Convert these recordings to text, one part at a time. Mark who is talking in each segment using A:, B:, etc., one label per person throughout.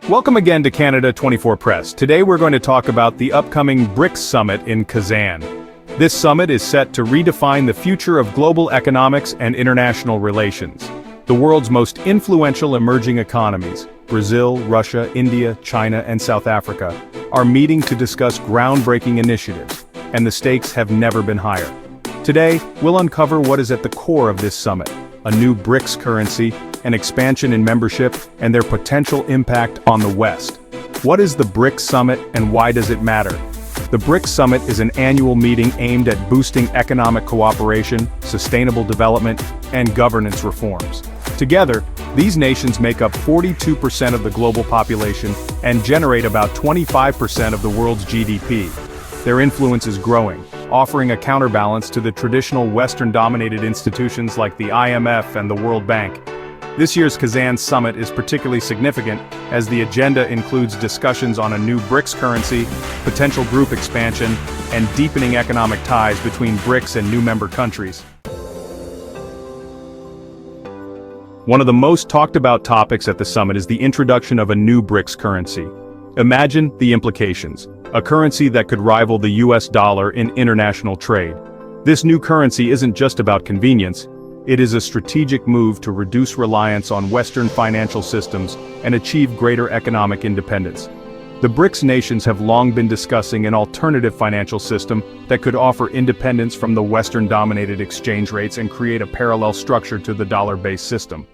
A: Welcome again to Canada 24 Press. Today we're going to talk about the upcoming BRICS Summit in Kazan. This summit is set to redefine the future of global economics and international relations. The world's most influential emerging economies, Brazil, Russia, India, China, and South Africa, are meeting to discuss groundbreaking initiatives, and the stakes have never been higher. Today, we'll uncover what is at the core of this summit: a new BRICS currency, an expansion in membership, and their potential impact on the West. What is the BRICS Summit and why does it matter? The BRICS Summit is an annual meeting aimed at boosting economic cooperation, sustainable development, and governance reforms. Together, these nations make up 42% of the global population and generate about 25% of the world's GDP. Their influence is growing, offering a counterbalance to the traditional Western-dominated institutions like the IMF and the World Bank. This year's Kazan summit is particularly significant as the agenda includes discussions on a new BRICS currency, potential group expansion, and deepening economic ties between BRICS and new member countries. One of the most talked about topics at the summit is the introduction of a new BRICS currency. Imagine the implications: a currency that could rival the US dollar in international trade. This new currency isn't just about convenience. It is a strategic move to reduce reliance on Western financial systems and achieve greater economic independence. The BRICS nations have long been discussing an alternative financial system that could offer independence from the Western-dominated exchange rates and create a parallel structure to the dollar-based system.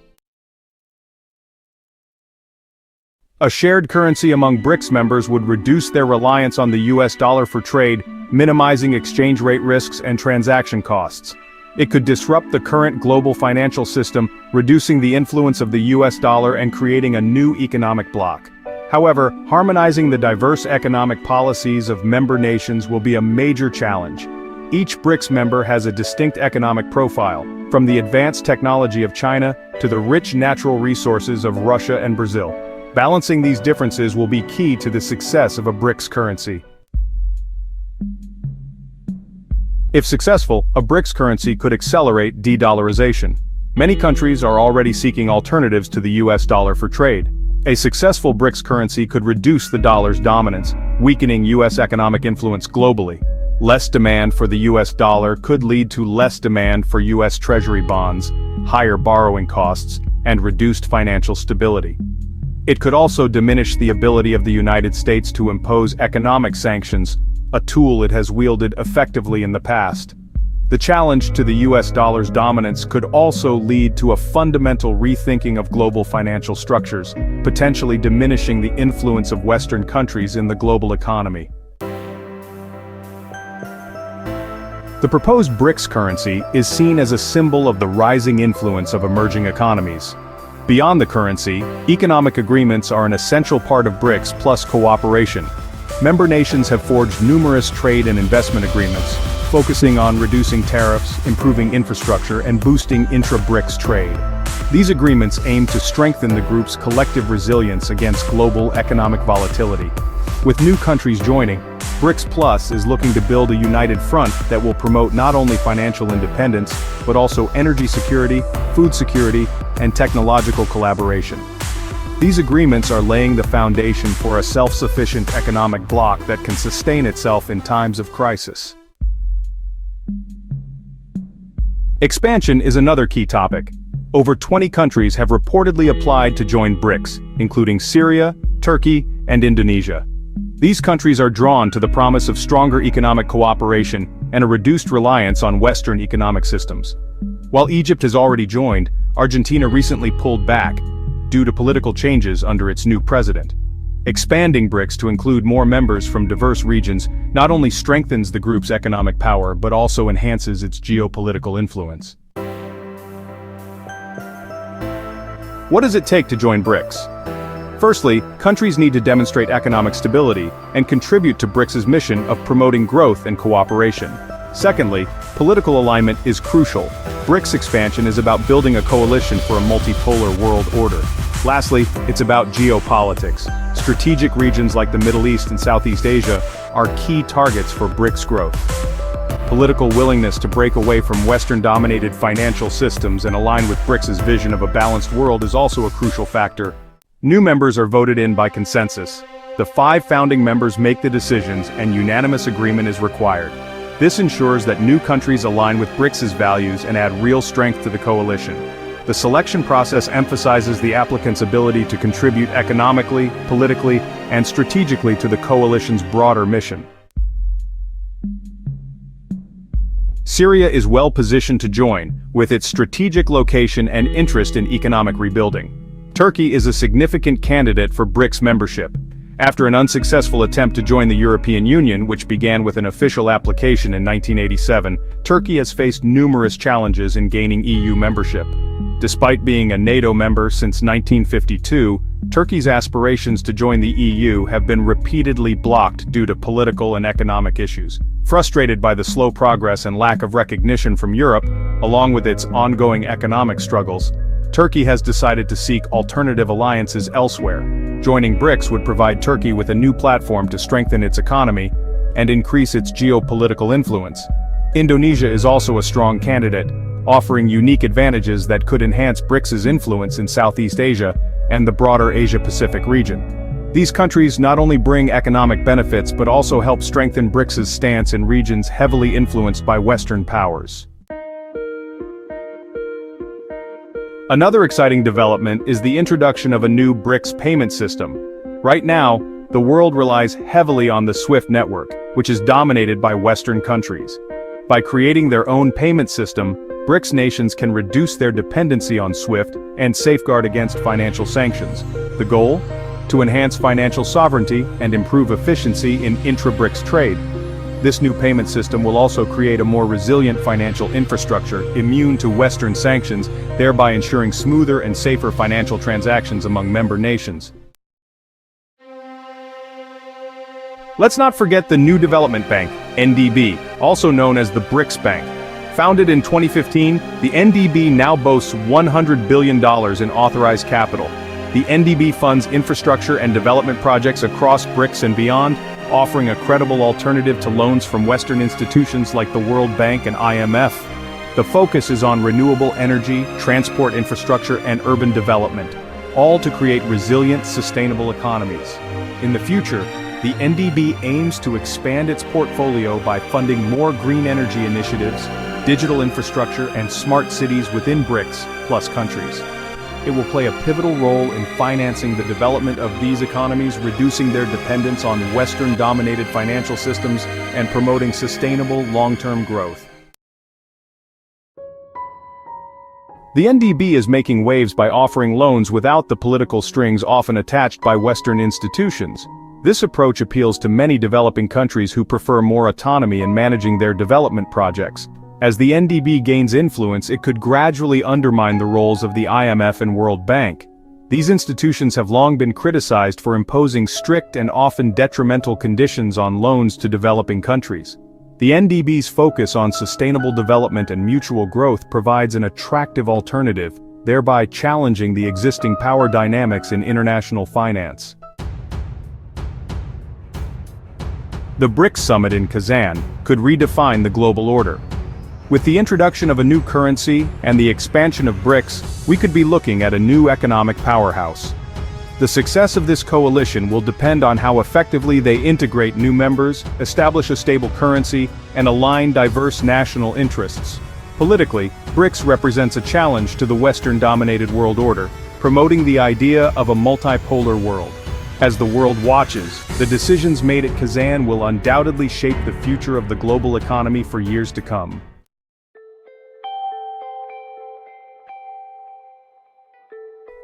A: A shared currency among BRICS members would reduce their reliance on the US dollar for trade, minimizing exchange rate risks and transaction costs. It could disrupt the current global financial system, reducing the influence of the US dollar and creating a new economic bloc. However, harmonizing the diverse economic policies of member nations will be a major challenge. Each BRICS member has a distinct economic profile, from the advanced technology of China to the rich natural resources of Russia and Brazil. Balancing these differences will be key to the success of a BRICS currency. If successful, a BRICS currency could accelerate de-dollarization. Many countries are already seeking alternatives to the US dollar for trade. A successful BRICS currency could reduce the dollar's dominance, weakening US economic influence globally. Less demand for the US dollar could lead to less demand for US Treasury bonds, higher borrowing costs, and reduced financial stability. It could also diminish the ability of the United States to impose economic sanctions, a tool it has wielded effectively in the past. The challenge to the US dollar's dominance could also lead to a fundamental rethinking of global financial structures, potentially diminishing the influence of Western countries in the global economy. The proposed BRICS currency is seen as a symbol of the rising influence of emerging economies. Beyond the currency, economic agreements are an essential part of BRICS plus cooperation. Member nations have forged numerous trade and investment agreements, focusing on reducing tariffs, improving infrastructure, and boosting intra-BRICS trade. These agreements aim to strengthen the group's collective resilience against global economic volatility. With new countries joining, BRICS Plus is looking to build a united front that will promote not only financial independence, but also energy security, food security, and technological collaboration. These agreements are laying the foundation for a self-sufficient economic bloc that can sustain itself in times of crisis. Expansion is another key topic. Over 20 countries have reportedly applied to join BRICS, including Syria, Turkey, and Indonesia. These countries are drawn to the promise of stronger economic cooperation and a reduced reliance on Western economic systems. While Egypt has already joined, Argentina recently pulled back, due to political changes under its new president. Expanding BRICS to include more members from diverse regions not only strengthens the group's economic power but also enhances its geopolitical influence. What does it take to join BRICS? Firstly, countries need to demonstrate economic stability and contribute to BRICS's mission of promoting growth and cooperation. Secondly, political alignment is crucial. BRICS expansion is about building a coalition for a multipolar world order. Lastly, it's about geopolitics. Strategic regions like the Middle East and Southeast Asia are key targets for BRICS growth. Political willingness to break away from Western-dominated financial systems and align with BRICS's vision of a balanced world is also a crucial factor. New members are voted in by consensus. The 5 founding members make the decisions and unanimous agreement is required. This ensures that new countries align with BRICS' values and add real strength to the coalition. The selection process emphasizes the applicants' ability to contribute economically, politically, and strategically to the coalition's broader mission. Syria is well positioned to join, with its strategic location and interest in economic rebuilding. Turkey is a significant candidate for BRICS membership. After an unsuccessful attempt to join the European Union, which began with an official application in 1987, Turkey has faced numerous challenges in gaining EU membership. Despite being a NATO member since 1952, Turkey's aspirations to join the EU have been repeatedly blocked due to political and economic issues. Frustrated by the slow progress and lack of recognition from Europe, along with its ongoing economic struggles, Turkey has decided to seek alternative alliances elsewhere. Joining BRICS would provide Turkey with a new platform to strengthen its economy and increase its geopolitical influence. Indonesia is also a strong candidate, offering unique advantages that could enhance BRICS' influence in Southeast Asia and the broader Asia-Pacific region. These countries not only bring economic benefits but also help strengthen BRICS' stance in regions heavily influenced by Western powers. Another exciting development is the introduction of a new BRICS payment system. Right now, the world relies heavily on the SWIFT network, which is dominated by Western countries. By creating their own payment system, BRICS nations can reduce their dependency on SWIFT and safeguard against financial sanctions. The goal? To enhance financial sovereignty and improve efficiency in intra-BRICS trade. This new payment system will also create a more resilient financial infrastructure, immune to Western sanctions, thereby ensuring smoother and safer financial transactions among member nations. Let's not forget the New Development Bank, NDB, also known as the BRICS Bank. Founded in 2015, the NDB now boasts $100 billion in authorized capital. The NDB funds infrastructure and development projects across BRICS and beyond, offering a credible alternative to loans from Western institutions like the World Bank and IMF. The focus is on renewable energy, transport infrastructure, and urban development, all to create resilient, sustainable economies. In the future, the NDB aims to expand its portfolio by funding more green energy initiatives, digital infrastructure, and smart cities within BRICS plus countries. It will play a pivotal role in financing the development of these economies, reducing their dependence on Western-dominated financial systems, and promoting sustainable, long-term growth. The NDB is making waves by offering loans without the political strings often attached by Western institutions. This approach appeals to many developing countries who prefer more autonomy in managing their development projects. As the NDB gains influence, it could gradually undermine the roles of the IMF and World Bank. These institutions have long been criticized for imposing strict and often detrimental conditions on loans to developing countries. The NDB's focus on sustainable development and mutual growth provides an attractive alternative, thereby challenging the existing power dynamics in international finance. The BRICS Summit in Kazan could redefine the global order. With the introduction of a new currency and the expansion of BRICS, we could be looking at a new economic powerhouse. The success of this coalition will depend on how effectively they integrate new members, establish a stable currency, and align diverse national interests. Politically, BRICS represents a challenge to the Western-dominated world order, promoting the idea of a multipolar world. As the world watches, the decisions made at Kazan will undoubtedly shape the future of the global economy for years to come.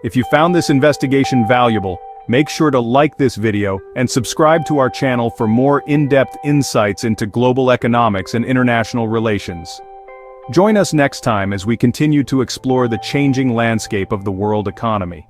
A: If you found this investigation valuable, make sure to like this video and subscribe to our channel for more in-depth insights into global economics and international relations. Join us next time as we continue to explore the changing landscape of the world economy.